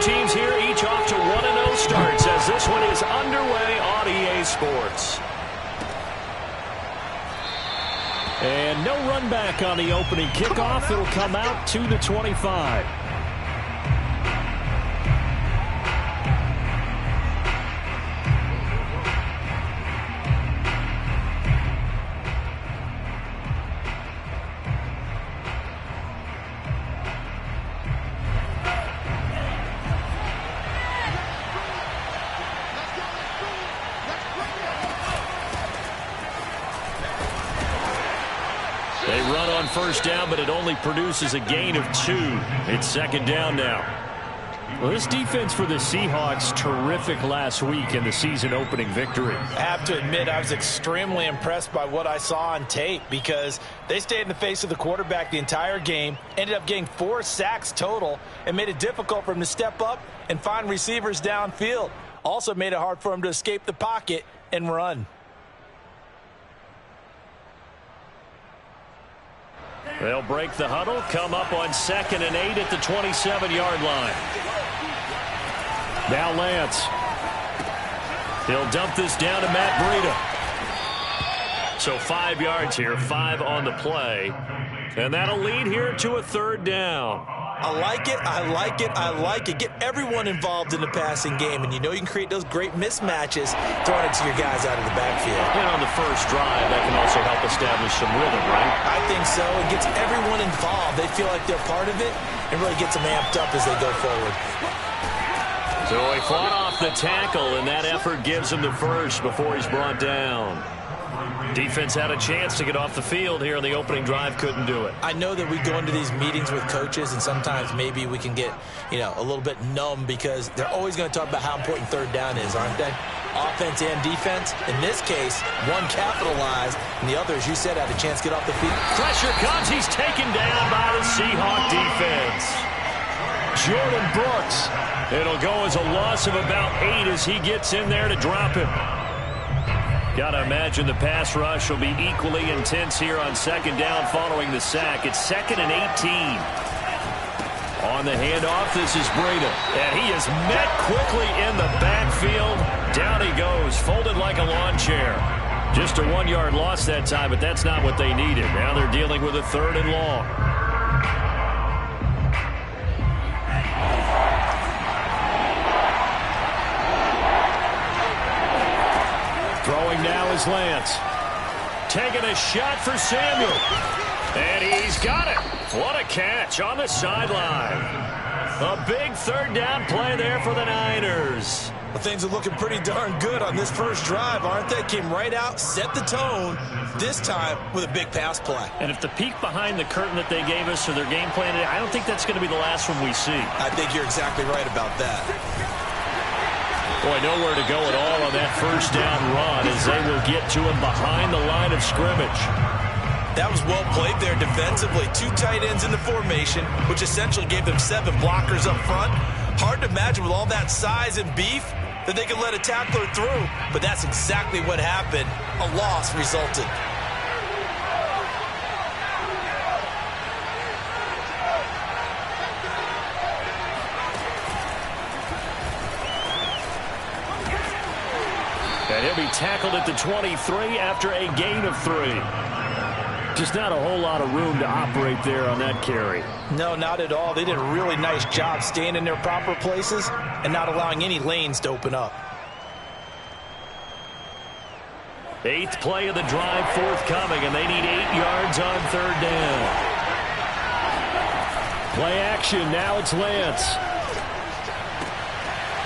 teams here, each off to 1-0 starts as this one is underway on EA Sports. And no run back on the opening kickoff. It'll come out to the 25. They run on first down, but it only produces a gain of 2. It's second down now. Well, this defense for the Seahawks, terrific last week in the season-opening victory. I have to admit, I was extremely impressed by what I saw on tape because they stayed in the face of the quarterback the entire game, ended up getting 4 sacks total, and made it difficult for him to step up and find receivers downfield. Also made it hard for him to escape the pocket and run. They'll break the huddle, come up on 2nd and 8 at the 27-yard line. Now Lance. He'll dump this down to Matt Breida. So 5 yards here, 5 on the play. And that'll lead here to a 3rd down. I like it, I like it, I like it. Get everyone involved in the passing game, and you know you can create those great mismatches throwing it to your guys out of the backfield. And on the first drive, that can also help establish some rhythm, right? I think so. It gets everyone involved. They feel like they're part of it and really gets them amped up as they go forward. So he fought off the tackle, and that effort gives him the first before he's brought down. Defense had a chance to get off the field here on the opening drive, couldn't do it. I know that we go into these meetings with coaches, and sometimes maybe we can get, a little bit numb because they're always going to talk about how important 3rd down is, aren't they? Offense and defense. In this case, one capitalized, and the other, as you said, had a chance to get off the field. Pressure comes. He's taken down by the Seahawk defense. Jordan Brooks. It'll go as a loss of about 8 as he gets in there to drop him. Got to imagine the pass rush will be equally intense here on 2nd down following the sack. It's 2nd and 18. On the handoff, this is Breida. And he is met quickly in the backfield. Down he goes, folded like a lawn chair. Just a 1-yard loss that time, but that's not what they needed. Now they're dealing with a 3rd and long. Throwing now is Lance. Taking a shot for Samuel. And he's got it. What a catch on the sideline. A big 3rd down play there for the Niners. Well, things are looking pretty darn good on this first drive, aren't they? Came right out, set the tone, this time with a big pass play. And if the peek behind the curtain that they gave us or their game plan, I don't think that's going to be the last one we see. I think you're exactly right about that. Boy, nowhere to go at all on that first down run as they will get to him behind the line of scrimmage. That was well played there defensively. 2 tight ends in the formation, which essentially gave them 7 blockers up front. Hard to imagine with all that size and beef that they could let a tackler through, but that's exactly what happened. A loss resulted. And he'll be tackled at the 23 after a gain of 3. Just not a whole lot of room to operate there on that carry. No, not at all. They did a really nice job staying in their proper places and not allowing any lanes to open up. 8th play of the drive forthcoming, and they need 8 yards on 3rd down. Play action. Now it's Lance.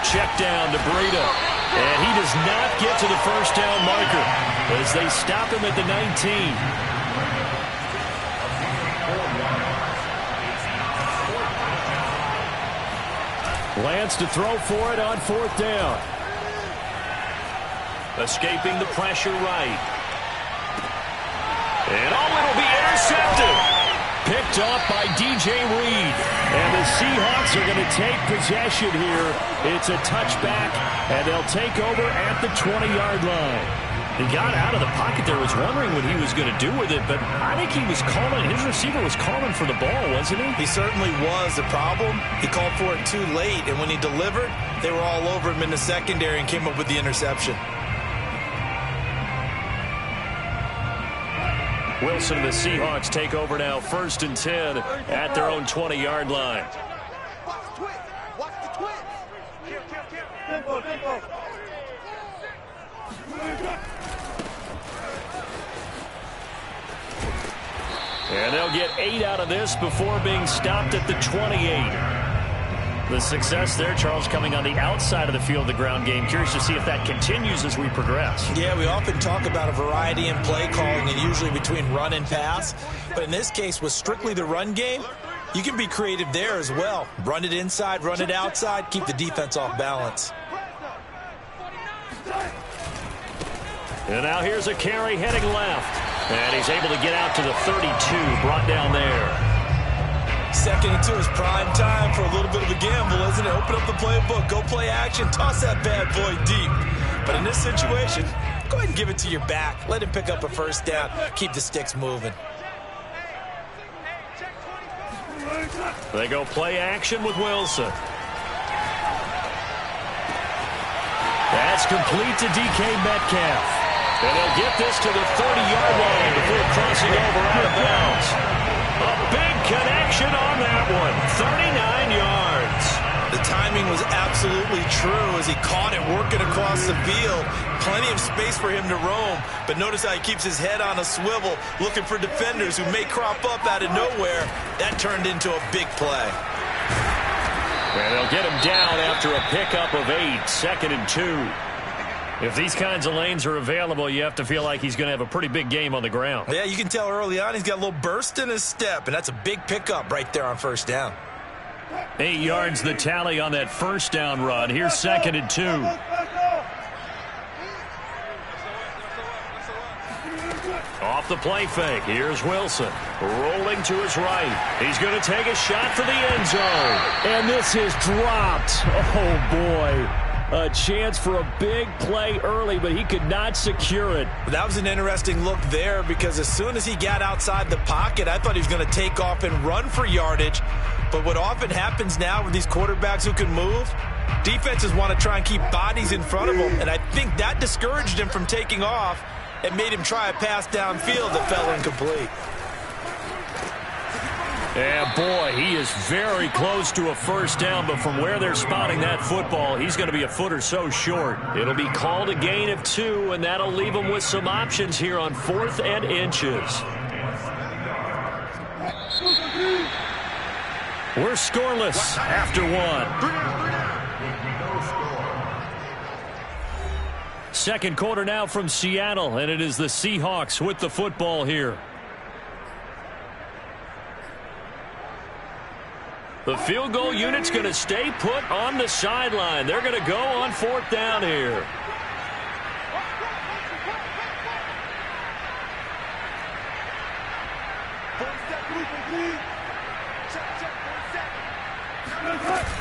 Check down to Breida. And he does not get to the first down marker as they stop him at the 19. Lance to throw for it on 4th down. Escaping the pressure right. And it'll be intercepted. picked off by DJ Reed. And the Seahawks are going to take possession here. It's a touchback, and they'll take over at the 20-yard line. He got out of the pocket there, was wondering what he was going to do with it, but I think he was calling, his receiver was calling for the ball, wasn't he? He certainly was. The problem, he called for it too late, and when he delivered, they were all over him in the secondary and came up with the interception. Wilson and the Seahawks take over now, 1st and 10 at their own 20-yard line. Watch the twitch. Tempo. And they'll get 8 out of this before being stopped at the 28. The success there, Charles, coming on the outside of the field, the ground game. Curious to see if that continues as we progress. Yeah, we often talk about a variety in play calling and usually between run and pass. But in this case, with strictly the run game, you can be creative there as well. Run it inside, run it outside, keep the defense off balance. And now here's a carry heading left. And he's able to get out to the 32, brought down there. 2nd and 2 is prime time for a little bit of a gamble, isn't it? Open up the playbook, go play action, toss that bad boy deep. But in this situation, go ahead and give it to your back. Let him pick up a 1st down. Keep the sticks moving. They go play action with Wilson. That's complete to DK Metcalf. And they'll get this to the 30-yard line before crossing over out of bounds. A big connection on that one. 39 yards. The timing was absolutely true as he caught it working across the field. Plenty of space for him to roam. But notice how he keeps his head on a swivel, looking for defenders who may crop up out of nowhere. That turned into a big play. And they'll get him down after a pickup of 8, 2nd and 2. If these kinds of lanes are available, you have to feel like he's going to have a pretty big game on the ground. Yeah, you can tell early on he's got a little burst in his step, and that's a big pickup right there on 1st down. 8 yards the tally on that 1st down run. Here's 2nd and 2. Off the play fake. Here's Wilson. Rolling to his right. He's going to take a shot for the end zone. And this is dropped. Oh, boy. A chance for a big play early, but he could not secure it. That was an interesting look there because as soon as he got outside the pocket, I thought he was going to take off and run for yardage. But what often happens now with these quarterbacks who can move, defenses want to try and keep bodies in front of them, and I think that discouraged him from taking off and made him try a pass downfield that fell incomplete. And boy, he is very close to a 1st down, but from where they're spotting that football, he's going to be a foot or so short. It'll be called a gain of 2, and that'll leave him with some options here on 4th and inches. We're scoreless after 1. 2nd quarter now from Seattle, and it is the Seahawks with the football here. The field goal unit's going to stay put on the sideline. They're going to go on 4th down here.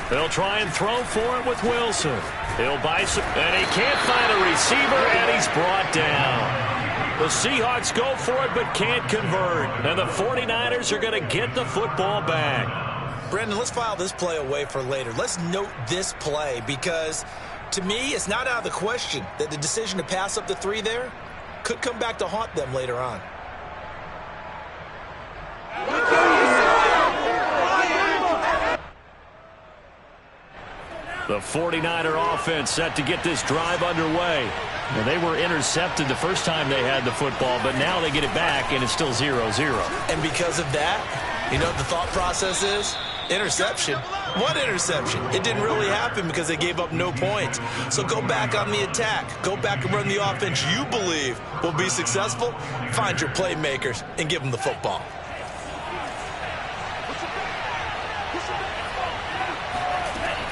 They'll try and throw for it with Wilson. He'll buy some, and he can't find a receiver, and he's brought down. The Seahawks go for it but can't convert. And the 49ers are going to get the football back. Brendan, let's file this play away for later. Let's note this play because, to me, it's not out of the question that the decision to pass up the 3 there could come back to haunt them later on. The 49er offense set to get this drive underway. And they were intercepted the first time they had the football, but now they get it back, and it's still 0-0. And because of that, you know what the thought process is? Interception. What interception? It didn't really happen because they gave up no points. So go back on the attack. Go back and run the offense you believe will be successful. Find your playmakers and give them the football.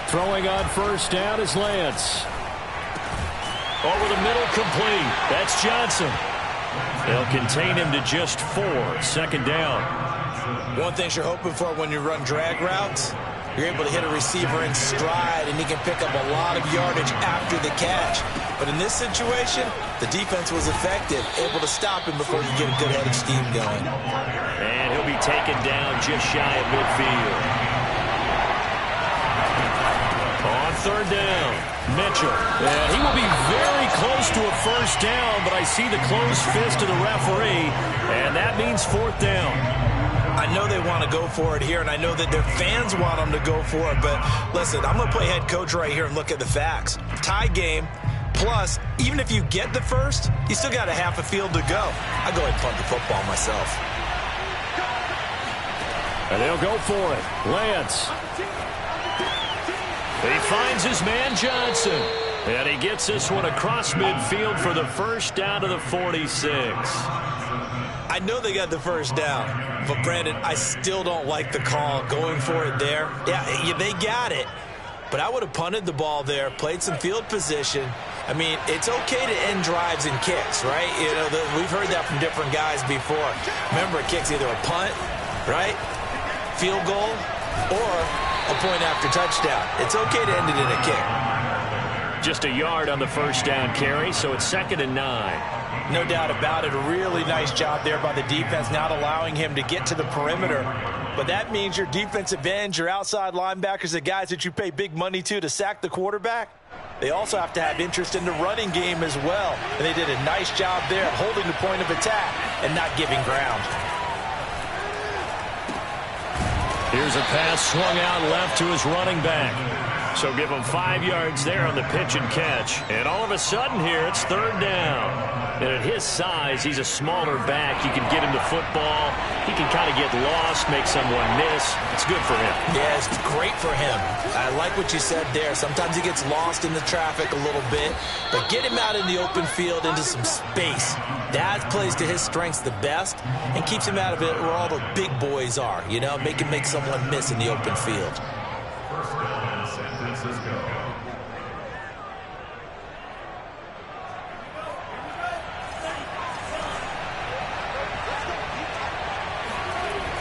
Throwing on 1st down is Lance. Over the middle, complete. That's Johnson. They'll contain him to just 4. 2nd down. One thing you're hoping for when you run drag routes, you're able to hit a receiver in stride, and he can pick up a lot of yardage after the catch. But in this situation, the defense was effective, able to stop him before you get a good head of steam going. And he'll be taken down just shy of midfield. On third down, Mitchell. And he will be very close to a first down, but I see the closed fist of the referee, and that means fourth down. I know they want to go for it here, and I know that their fans want them to go for it, but listen, I'm going to play head coach right here and look at the facts. Tie game, plus, even if you get the first, you still got a half a field to go. I'll go ahead and punt the football myself. And they'll go for it. Lance. He finds his man Johnson. And he gets this one across midfield for the first down to the 46. I know they got the first down, but Brandon, I still don't like the call going for it there. Yeah, they got it, but I would have punted the ball there, played some field position. I mean, it's okay to end drives and kicks, right? You know, we've heard that from different guys before. Remember, a kick's either a punt, right, field goal, or a point after touchdown. It's okay to end it in a kick. Just a yard on the first down carry, so it's 2nd and 9. No doubt about it. A really nice job there by the defense, not allowing him to get to the perimeter. But that means your defensive ends, your outside linebackers, the guys that you pay big money to sack the quarterback, they also have to have interest in the running game as well. And they did a nice job there of holding the point of attack and not giving ground. Here's a pass swung out left to his running back. So give him 5 yards there on the pitch and catch. And all of a sudden here, it's third down. And at his size, he's a smaller back. You can get him the football. He can kind of get lost, make someone miss. It's good for him. Yeah, it's great for him. I like what you said there. Sometimes he gets lost in the traffic a little bit. But get him out in the open field into some space. That plays to his strengths the best and keeps him out of it where all the big boys are. You know, make him make someone miss in the open field.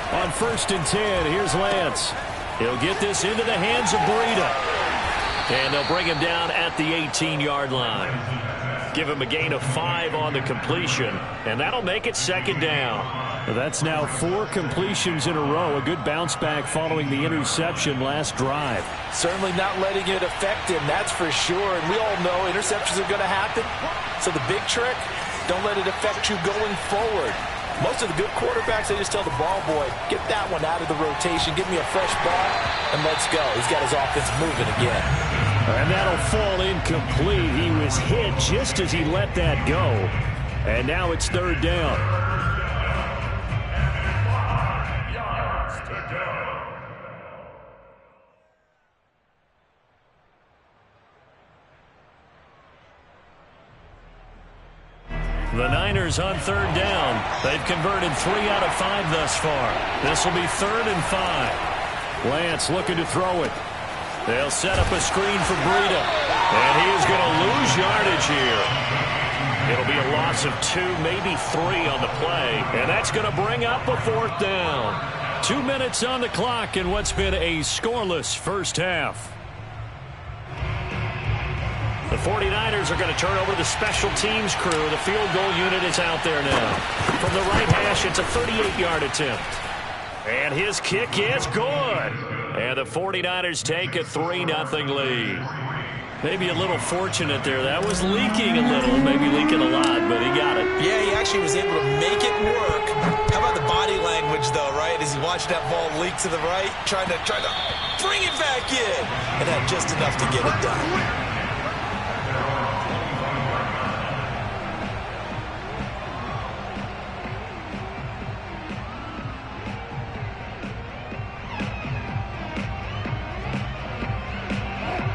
On 1st and 10, here's Lance. He'll get this into the hands of Breida. And they'll bring him down at the 18-yard line. Give him a gain of 5 on the completion, and that'll make it 2nd down. That's now 4 completions in a row. A good bounce back following the interception last drive. Certainly not letting it affect him, that's for sure. And we all know interceptions are going to happen. So the big trick, don't let it affect you going forward. Most of the good quarterbacks, they just tell the ball boy, get that one out of the rotation, give me a fresh ball, and let's go. He's got his offense moving again. And that'll fall incomplete. He was hit just as he let that go. And now it's third down. The Niners on third down. They've converted 3 out of 5 thus far. This will be 3rd and 5. Lance looking to throw it. They'll set up a screen for Breida. And he is going to lose yardage here. It'll be a loss of 2, maybe 3 on the play. And that's going to bring up a 4th down. 2 minutes on the clock in what's been a scoreless first half. The 49ers are going to turn over the special teams crew. The field goal unit is out there now. From the right hash, it's a 38-yard attempt. And his kick is good. And the 49ers take a 3-0 lead. Maybe a little fortunate there. That was leaking a little, maybe leaking a lot, but he got it. Yeah, he actually was able to make it work. How about the body language, though, right? As he watched that ball leak to the right, trying to bring it back in. And had just enough to get it done.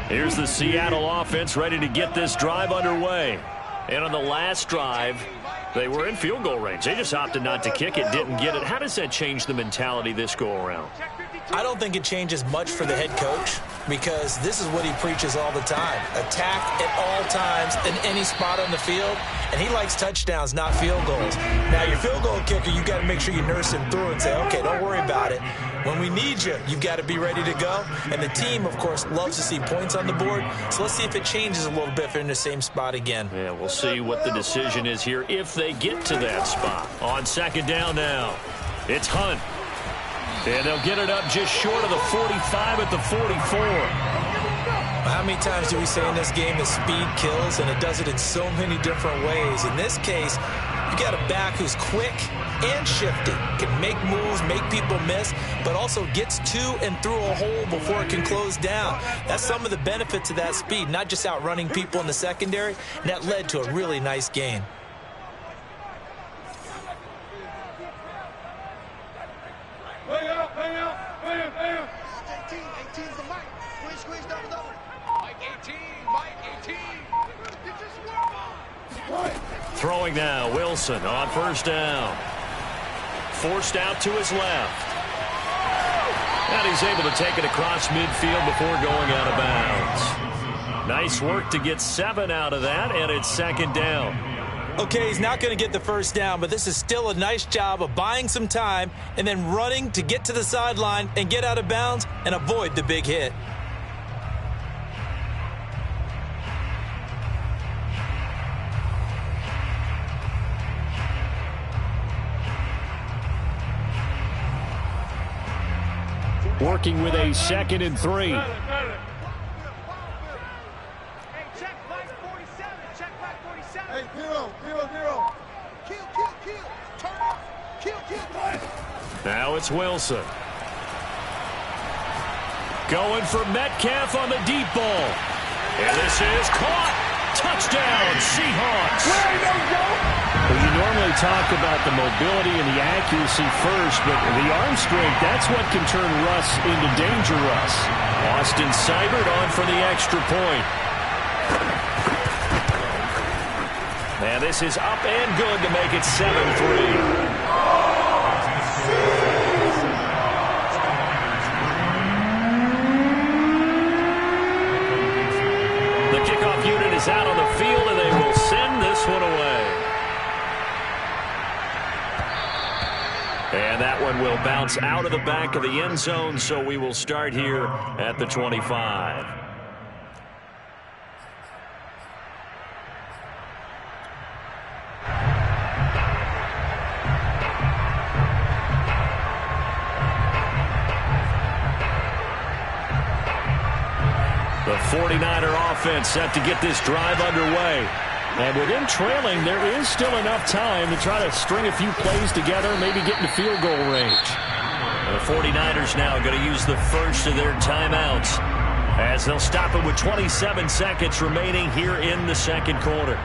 Here's the Seattle offense ready to get this drive underway. And on the last drive, they were in field goal range. They just opted not to kick it, didn't get it. How does that change the mentality this go around? I don't think it changes much for the head coach because this is what he preaches all the time. Attack at all times in any spot on the field, and he likes touchdowns, not field goals. Now, your field goal kicker, you've got to make sure you nurse him through and say, okay, don't worry about it. When we need you, you've got to be ready to go. And the team, of course, loves to see points on the board. So let's see if it changes a little bit if they're in the same spot again. Yeah, we'll see what the decision is here if they get to that spot. On second down now, it's Hunt. And they'll get it up just short of the 45 at the 44. How many times do we say in this game that speed kills, and it does it in so many different ways? In this case, you got a back who's quick and shifty, can make moves, make people miss, but also gets to and through a hole before it can close down. That's some of the benefits of that speed, not just outrunning people in the secondary, and that led to a really nice gain. Throwing now, Wilson on first down. Forced out to his left. And he's able to take it across midfield before going out of bounds. Nice work to get 7 out of that, and it's second down. Okay, he's not going to get the first down, but this is still a nice job of buying some time and then running to get to the sideline and get out of bounds and avoid the big hit. Working with a 2nd and 3. Hey, check flag 47. Check flag 47. Hey, 0. Kill. Turn up. Kill. Now it's Wilson. Going for Metcalf on the deep ball. And this is caught. Touchdown, Seahawks. Well, you normally talk about the mobility and the accuracy first, but the arm strength, that's what can turn Russ into Danger Russ. Austin Seibert on for the extra point. And this is up and good to make it 7-3. Unit is out on the field, and they will send this one away. And that one will bounce out of the back of the end zone, so we will start here at the 25. The 49er offense set to get this drive underway. And with him trailing, there is still enough time to try to string a few plays together, maybe get into field goal range. And the 49ers now going to use the first of their timeouts as they'll stop it with 27 seconds remaining here in the second quarter.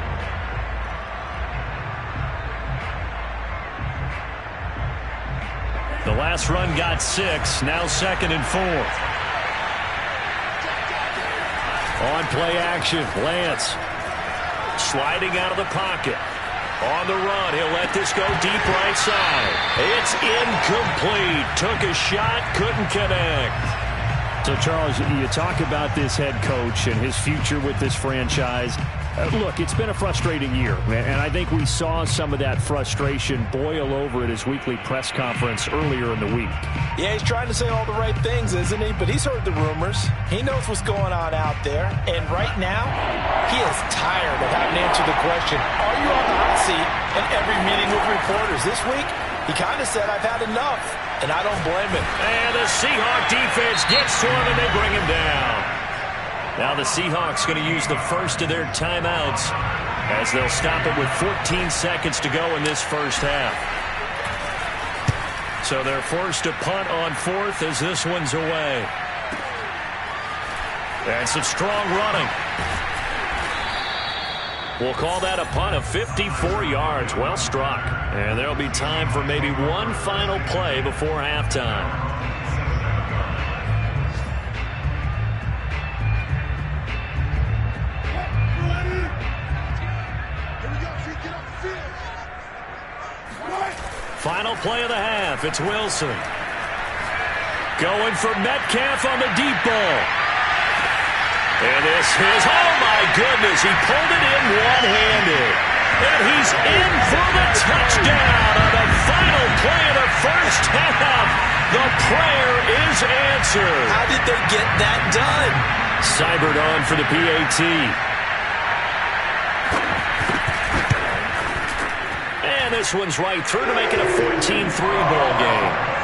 The last run got 6, now 2nd and 4. On play action, Lance sliding out of the pocket. On the run, he'll let this go deep right side. It's incomplete. Took a shot, couldn't connect. So, Charles, you talk about this head coach and his future with this franchise. Look, it's been a frustrating year, and I think we saw some of that frustration boil over at his weekly press conference earlier in the week. Yeah, he's trying to say all the right things, isn't he? But he's heard the rumors. He knows what's going on out there. And right now, he is tired of having to answer the question, are you on the hot seat in every meeting with reporters? This week, he kind of said, I've had enough, and I don't blame him. And the Seahawk defense gets to him, and they bring him down. Now the Seahawks going to use the first of their timeouts as they'll stop it with 14 seconds to go in this first half. So they're forced to punt on 4th as this one's away. And some strong running. We'll call that a punt of 54 yards. Well struck. And there'll be time for maybe one final play before halftime. Final play of the half. It's Wilson. Going for Metcalf on the deep ball. And this is, oh my goodness, he pulled it in one-handed. And he's in for the touchdown on the final play of the first half. The prayer is answered. How did they get that done? Seibert on for the PAT. And this one's right through to make it a 14-3 ball game.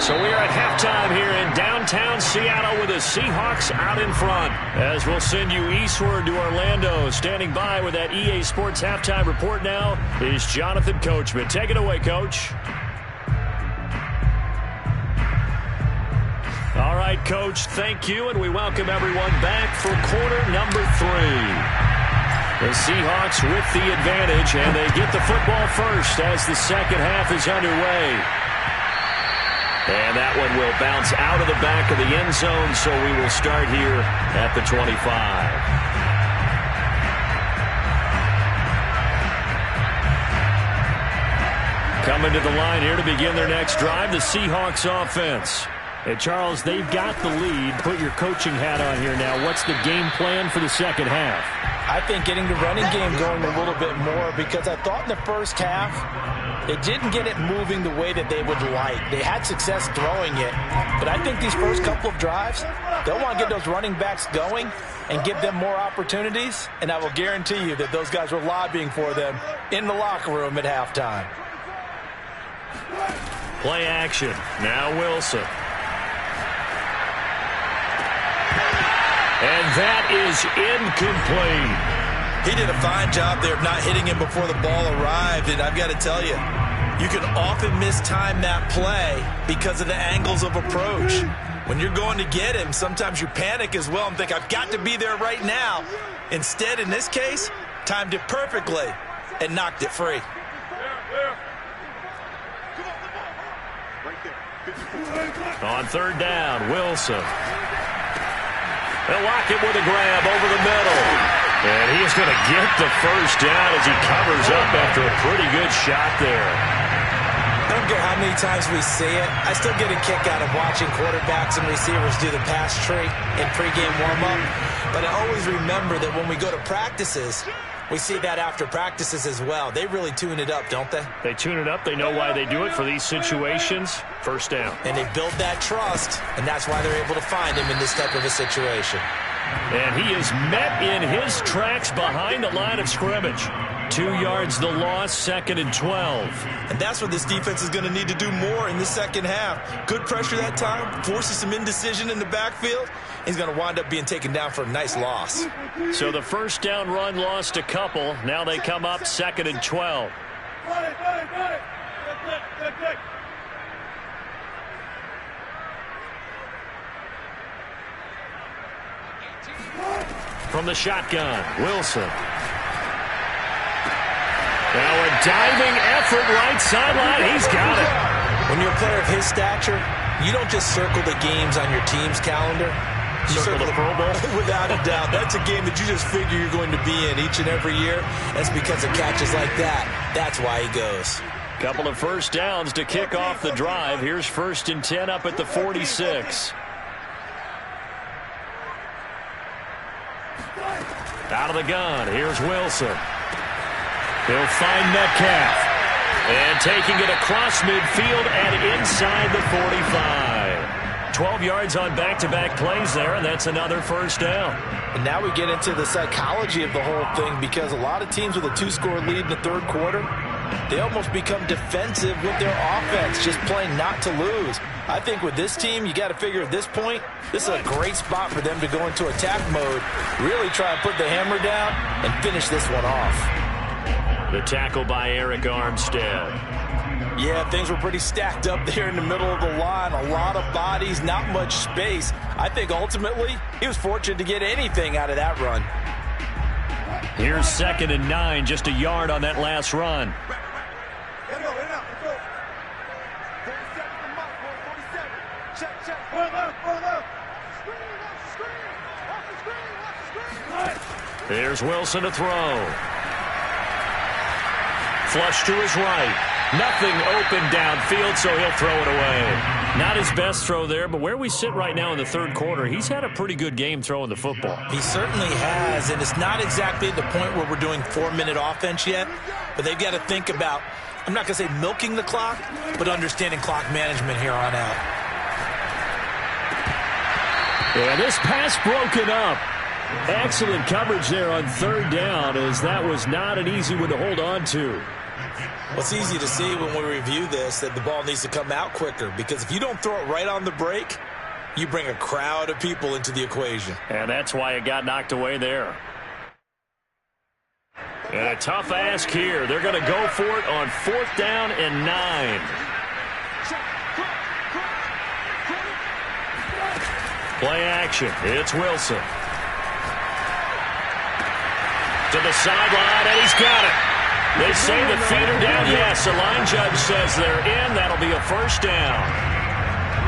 So we are at halftime here in downtown Seattle with the Seahawks out in front. As we'll send you eastward to Orlando. Standing by with that EA Sports halftime report now is Jonathan Coachman. Take it away, Coach. All right, Coach, thank you, and we welcome everyone back for quarter number 3. The Seahawks with the advantage, and they get the football first as the second half is underway. And that one will bounce out of the back of the end zone, so we will start here at the 25. Coming to the line here to begin their next drive, the Seahawks offense. Hey, Charles, they've got the lead. Put your coaching hat on here now. What's the game plan for the second half? I think getting the running game going a little bit more, because I thought in the first half they didn't get it moving the way that they would like. They had success throwing it, but I think these first couple of drives, they'll want to get those running backs going and give them more opportunities, and I will guarantee you that those guys were lobbying for them in the locker room at halftime. Play action. Now Wilson. And that is incomplete. He did a fine job there of not hitting him before the ball arrived, and I've got to tell you, you can often mistime that play because of the angles of approach. When you're going to get him, sometimes you panic as well and think, I've got to be there right now. Instead, in this case, timed it perfectly and knocked it free. On third down, Wilson. They'll lock it with a grab over the middle. And he's going to get the first down as he covers up after a pretty good shot there. I don't care how many times we see it. I still get a kick out of watching quarterbacks and receivers do the pass tree in pregame warm-up. But I always remember that when we go to practices, we see that after practices as well. They really tune it up, don't they? They tune it up. They know why they do it for these situations. First down. And they build that trust, and that's why they're able to find him in this type of a situation. And he is met in his tracks behind the line of scrimmage. 2 yards the loss, 2nd and 12. And that's what this defense is going to need to do more in the second half. Good pressure that time, forces some indecision in the backfield. He's going to wind up being taken down for a nice loss. So the first down run lost a couple. Now they come up 2nd and 12. From the shotgun, Wilson. Now a diving effort right sideline. He's got it. When you're a player of his stature, you don't just circle the games on your team's calendar. You circle the Pro Bowl? Without a doubt. That's a game that you just figure you're going to be in each and every year. That's because of catches like that. That's why he goes. Couple of first downs to kick off the drive. Here's 1st and 10 up at the 46. Out of the gun, here's Wilson. He'll find Metcalf. And taking it across midfield and inside the 45. 12 yards on back-to-back plays there, and that's another first down. And now we get into the psychology of the whole thing, because a lot of teams with a 2-score lead in the third quarter, they almost become defensive with their offense, just playing not to lose. I think with this team, you got to figure at this point, this is a great spot for them to go into attack mode, really try and put the hammer down and finish this one off. The tackle by Eric Armstead. Yeah, things were pretty stacked up there in the middle of the line. A lot of bodies, not much space. I think ultimately he was fortunate to get anything out of that run. Here's 2nd and 9, just a yard on that last run. There's Wilson to throw. Flush to his right. Nothing open downfield, so he'll throw it away. Not his best throw there, but where we sit right now in the third quarter, he's had a pretty good game throwing the football. He certainly has, and it's not exactly at the point where we're doing 4-minute offense yet, but they've got to think about, I'm not going to say milking the clock, but understanding clock management here on out. And this pass broken up. Excellent coverage there on third down, as that was not an easy one to hold on to. Well, it's easy to see when we review this that the ball needs to come out quicker, because if you don't throw it right on the break, you bring a crowd of people into the equation. And that's why it got knocked away there. And a tough ask here. They're going to go for it on 4th down and 9. Play action. It's Wilson. To the sideline, and he's got it. They say the feet are down. Yes, the line judge says they're in. That'll be a first down.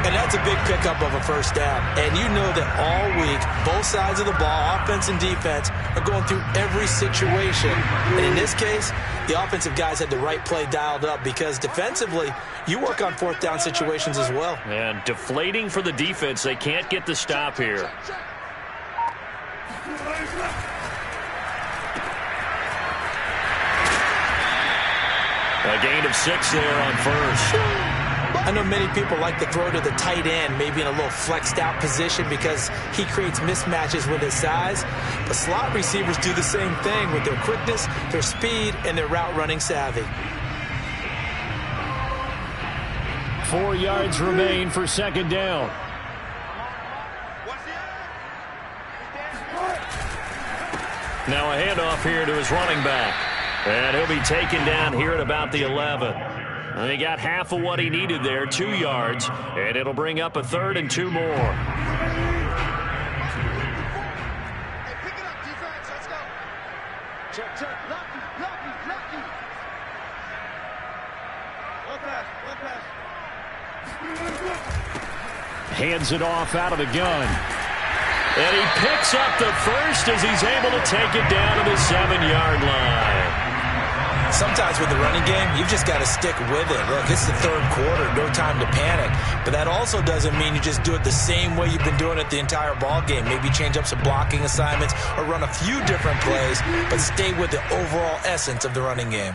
And that's a big pickup of a first down. And you know that all week, both sides of the ball, offense and defense, are going through every situation. And in this case, the offensive guys had the right play dialed up, because defensively, you work on 4th down situations as well. And deflating for the defense. They can't get the stop here. A gain of 6 there on first. I know many people like to throw to the tight end, maybe in a little flexed out position, because he creates mismatches with his size. But slot receivers do the same thing with their quickness, their speed, and their route running savvy. 4 yards remain for second down. Now a handoff here to his running back. And he'll be taken down here at about the 11. And he got half of what he needed there, 2 yards. And it'll bring up a 3rd and 2 more. Hey, pick it up, defense. Let's go. Check, check. Lucky. One pass. Hands it off out of the gun. And he picks up the first as he's able to take it down to the 7-yard line. Sometimes with the running game, you've just got to stick with it. Look, it's the third quarter, no time to panic. But that also doesn't mean you just do it the same way you've been doing it the entire ball game. Maybe change up some blocking assignments or run a few different plays, but stay with the overall essence of the running game.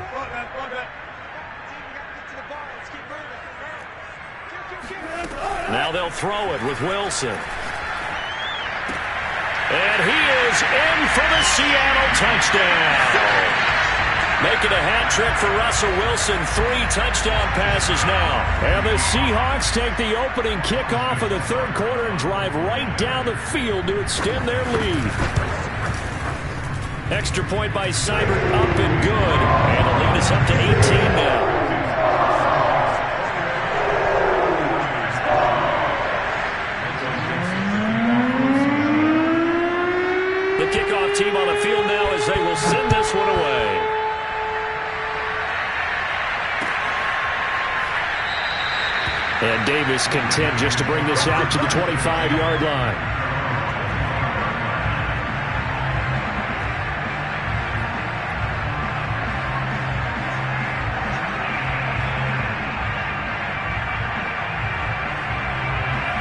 Now they'll throw it with Wilson. And he is in for the Seattle touchdown. Making a hat trick for Russell Wilson. 3 touchdown passes now. And the Seahawks take the opening kickoff of the third quarter and drive right down the field to extend their lead. Extra point by Seibert, up and good. And the lead is up to 18 now. The kickoff team on the field now as they will send this one away. And Davis content just to bring this out to the 25-yard line.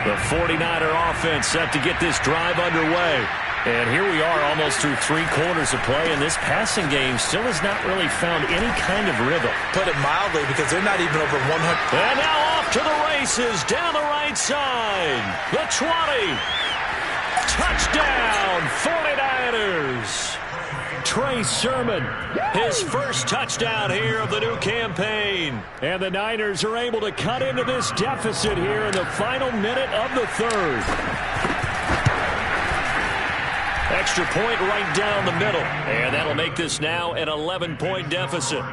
The 49er offense set to get this drive underway. And here we are almost through 3 quarters of play, and this passing game still has not really found any kind of rhythm. Put it mildly, because they're not even over 100. And now off to the races down the right side. The 20. Touchdown, 49ers. Trey Sermon, his first touchdown here of the new campaign. And the Niners are able to cut into this deficit here in the final minute of the third. Extra point right down the middle. And that'll make this now an 11-point deficit.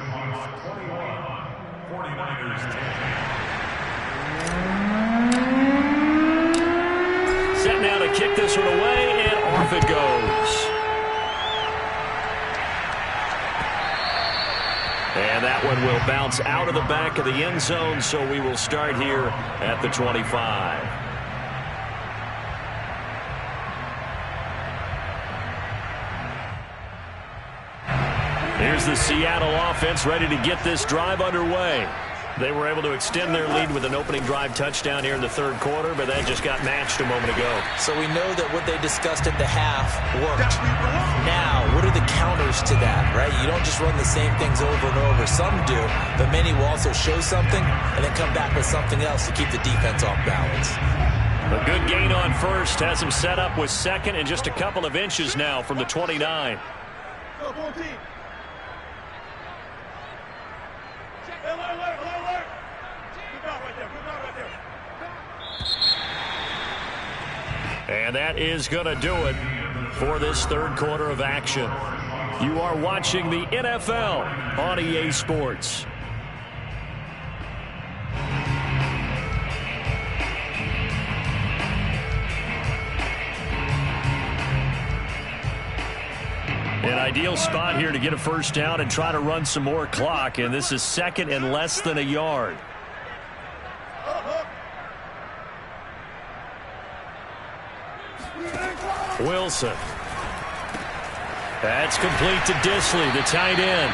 Set now to kick this one away, and off it goes. And that one will bounce out of the back of the end zone, so we will start here at the 25. Here's here's the Seattle offense ready to get this drive underway. They were able to extend their lead with an opening drive touchdown here in the third quarter, but that just got matched a moment ago. So we know that what they discussed at the half worked. Now, what are the counters to that, right? You don't just run the same things over and over. Some do, but many will also show something and then come back with something else to keep the defense off balance. A good gain on first has him set up with second and just a couple of inches now from the 29. And that is going to do it for this third quarter of action. You are watching the NFL on EA Sports. An ideal spot here to get a first down and try to run some more clock, and this is second and less than a yard. Wilson. That's complete to Disley, the tight end.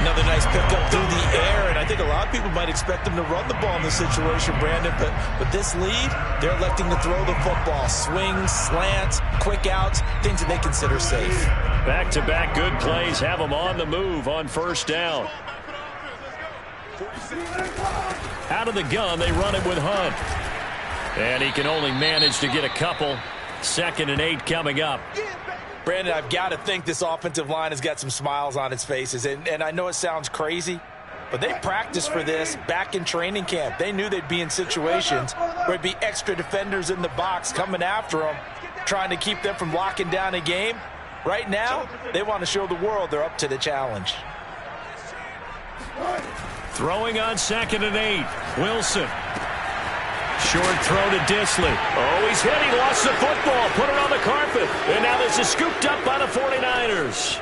Another nice pickup through the air, and I think a lot of people might expect them to run the ball in this situation, Brandon, but with this lead, they're electing to throw the football. Swings, slants, quick outs, things that they consider safe. Back-to-back good plays have them on the move on first down. Out of the gun, they run it with Hunt. And he can only manage to get a couple. 2nd and 8 coming up. Brandon, I've got to think this offensive line has got some smiles on its faces. And I know it sounds crazy, but they practiced for this back in training camp. They knew they'd be in situations where there'd be extra defenders in the box coming after them, trying to keep them from locking down a game. Right now, they want to show the world they're up to the challenge. Throwing on 2nd and 8. Wilson. Short throw to Disley. Oh, he's hit. He lost the football. Put it on the carpet. And now this is scooped up by the 49ers.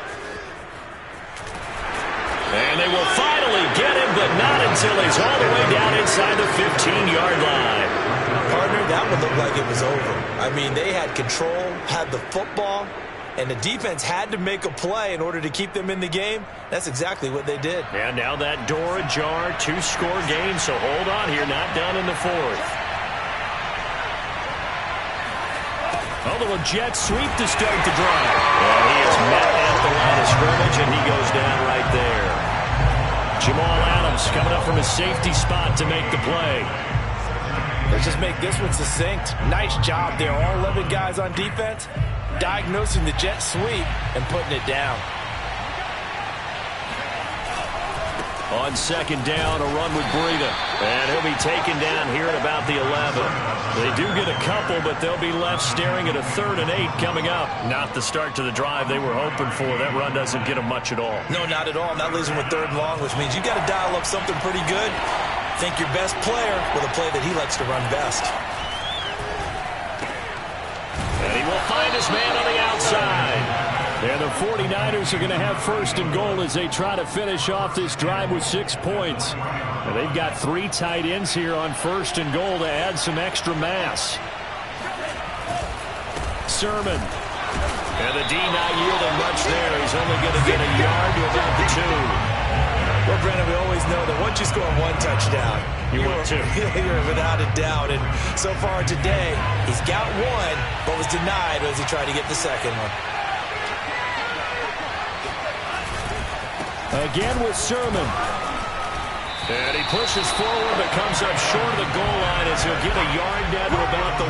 And they will finally get him, but not until he's all the way down inside the 15-yard line. Partner, that would look like it was over. I mean, they had control, had the football, and the defense had to make a play in order to keep them in the game. That's exactly what they did. And now that door ajar, 2-score game, so hold on here, not done in the fourth. Oh, the jet sweep to start the drive. And he is met at the line of scrimmage, and he goes down right there. Jamal Adams coming up from his safety spot to make the play. Let's just make this one succinct. Nice job there. All 11 guys on defense diagnosing the jet sweep and putting it down. On 2nd down, a run with Breida. And he'll be taken down here at about the 11. They do get a couple, but they'll be left staring at a 3rd and 8 coming up. Not the start to the drive they were hoping for. That run doesn't get them much at all. No, not at all. And that leaves them with 3rd and long, which means you got to dial up something pretty good. Think your best player with a play that he likes to run best. And he will find his man on the outside. And the 49ers are going to have 1st and goal as they try to finish off this drive with 6 points. And they've got 3 tight ends here on 1st and goal to add some extra mass. Sermon. And the D not yielding much there. He's only going to get a yard to about the 2. Well, Brandon, we always know that once you score 1 touchdown, you want 2. You're without a doubt. And so far today, he's got 1, but was denied as he tried to get the 2nd one. Again with Sermon. And he pushes forward, but comes up short of the goal line as he'll get a yard down to about the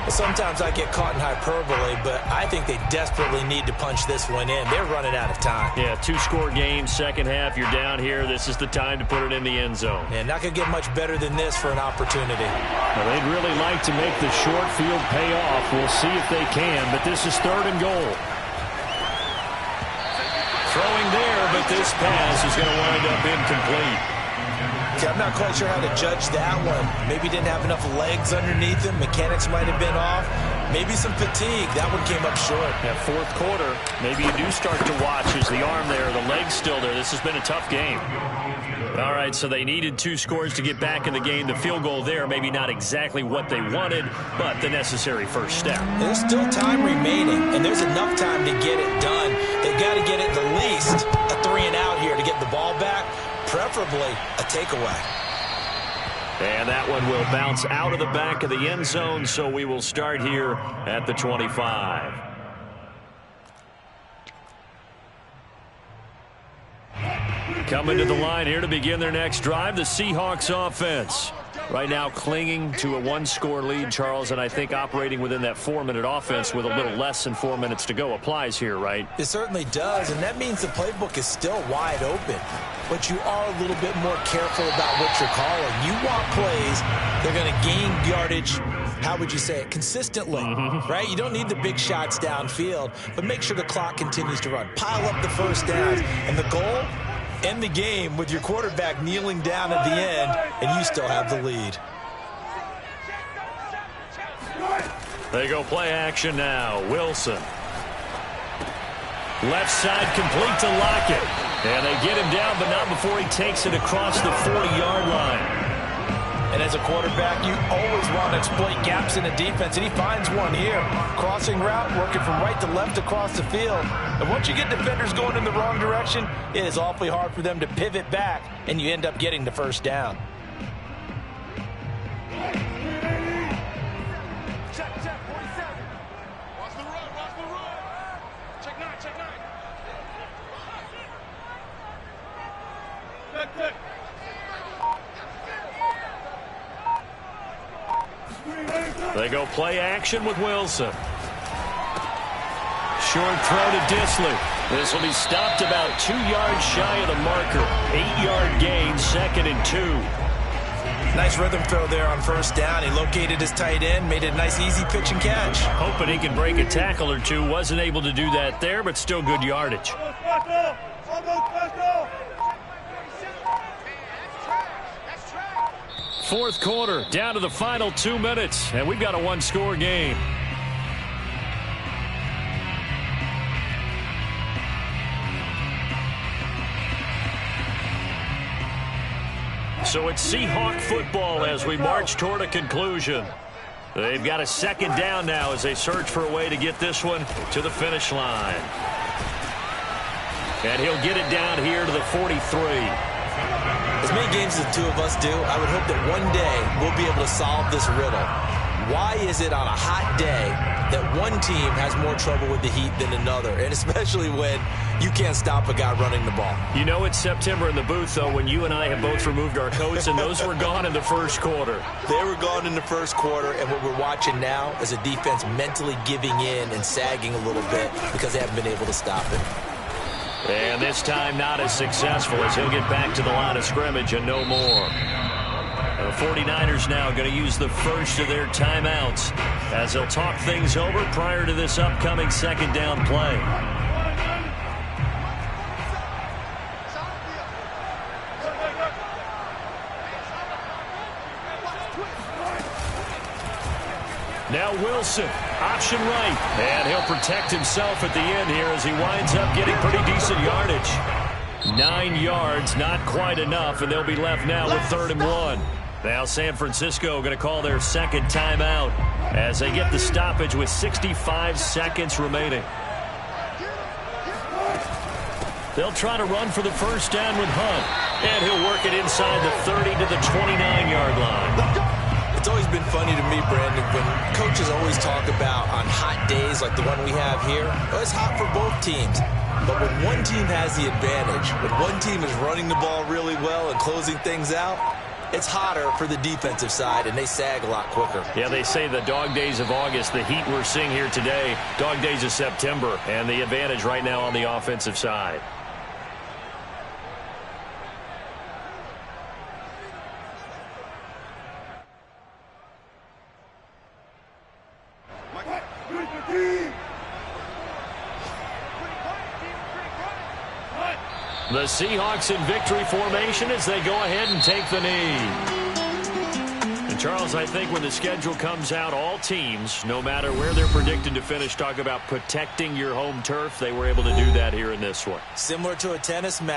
1. Sometimes I get caught in hyperbole, but I think they desperately need to punch this one in. They're running out of time. Yeah, 2-score game, second half. You're down here. This is the time to put it in the end zone. And not going to get much better than this for an opportunity. Well, they'd really like to make the short field pay off. We'll see if they can, but this is 3rd and goal. Throwing there, but this pass is going to wind up incomplete. See, I'm not quite sure how to judge that one. Maybe didn't have enough legs underneath him. Mechanics might have been off. Maybe some fatigue. That one came up short. That 4th quarter, maybe you do start to watch as the arm there, the leg's still there. This has been a tough game. All right, so they needed 2 scores to get back in the game. The field goal there, maybe not exactly what they wanted, but the necessary first step. There's still time remaining, and there's enough time to get it done. They've got to get it in the lead. preferably a takeaway. And that one will bounce out of the back of the end zone, so we will start here at the 25. Coming to the line here to begin their next drive, the Seahawks offense. Right now clinging to a one-score lead, Charles, and I think operating within that 4-minute offense with a little less than 4 minutes to go applies here, right? It certainly does, and that means the playbook is still wide open. But you are a little bit more careful about what you're calling. You want plays, they're going to gain yardage, how would you say it, consistently, right? You don't need the big shots downfield, but make sure the clock continues to run. Pile up the first downs, and the goal, end the game with your quarterback kneeling down at the end, and you still have the lead. They go play action now. Wilson. Left side complete to Lockett. And they get him down, but not before he takes it across the 40-yard line. And as a quarterback, you always want to exploit gaps in the defense, and he finds one here. Crossing route, working from right to left across the field. And once you get defenders going in the wrong direction, it is awfully hard for them to pivot back, and you end up getting the first down. Check, 47. Watch the run. Check 9. Check. They go play action with Wilson. Short throw to Disley. This will be stopped about 2 yards shy of the marker. 8-yard gain, 2nd and 2. Nice rhythm throw there on first down. He located his tight end, made it a nice easy pitch and catch. Hoping he can break a tackle or two. Wasn't able to do that there, but still good yardage. Fourth quarter, down to the final 2 minutes, and we've got a one-score game. So it's Seahawk football as we march toward a conclusion. They've got a second down now as they search for a way to get this one to the finish line. And he'll get it down here to the 43. As many games as the two of us do, I would hope that one day we'll be able to solve this riddle. Why is it on a hot day that one team has more trouble with the heat than another, and especially when you can't stop a guy running the ball? You know it's September in the booth, though, when you and I have both removed our coats, and those were gone in the first quarter. They were gone in the first quarter, and what we're watching now is a defense mentally giving in and sagging a little bit because they haven't been able to stop it. And this time not as successful as he'll get back to the line of scrimmage and no more. The 49ers now going to use the first of their timeouts as they'll talk things over prior to this upcoming second down play. Now Wilson, option right, and he'll protect himself at the end here as he winds up getting pretty decent yardage. 9 yards, not quite enough, and they'll be left now with 3rd and 1. Now San Francisco going to call their second timeout as they get the stoppage with 65 seconds remaining. They'll try to run for the first down with Hunt, and he'll work it inside the 30 to the 29-yard line. It's always been funny to me, Brandon, when coaches always talk about on hot days like the one we have here, well, it's hot for both teams. But when one team has the advantage, when one team is running the ball really well and closing things out, it's hotter for the defensive side, and they sag a lot quicker. Yeah, they say the dog days of August, the heat we're seeing here today, dog days of September, and the advantage right now on the offensive side. The Seahawks in victory formation as they go ahead and take the knee. And Charles, I think when the schedule comes out, all teams, no matter where they're predicted to finish, talk about protecting your home turf. They were able to do that here in this one. Similar to a tennis match.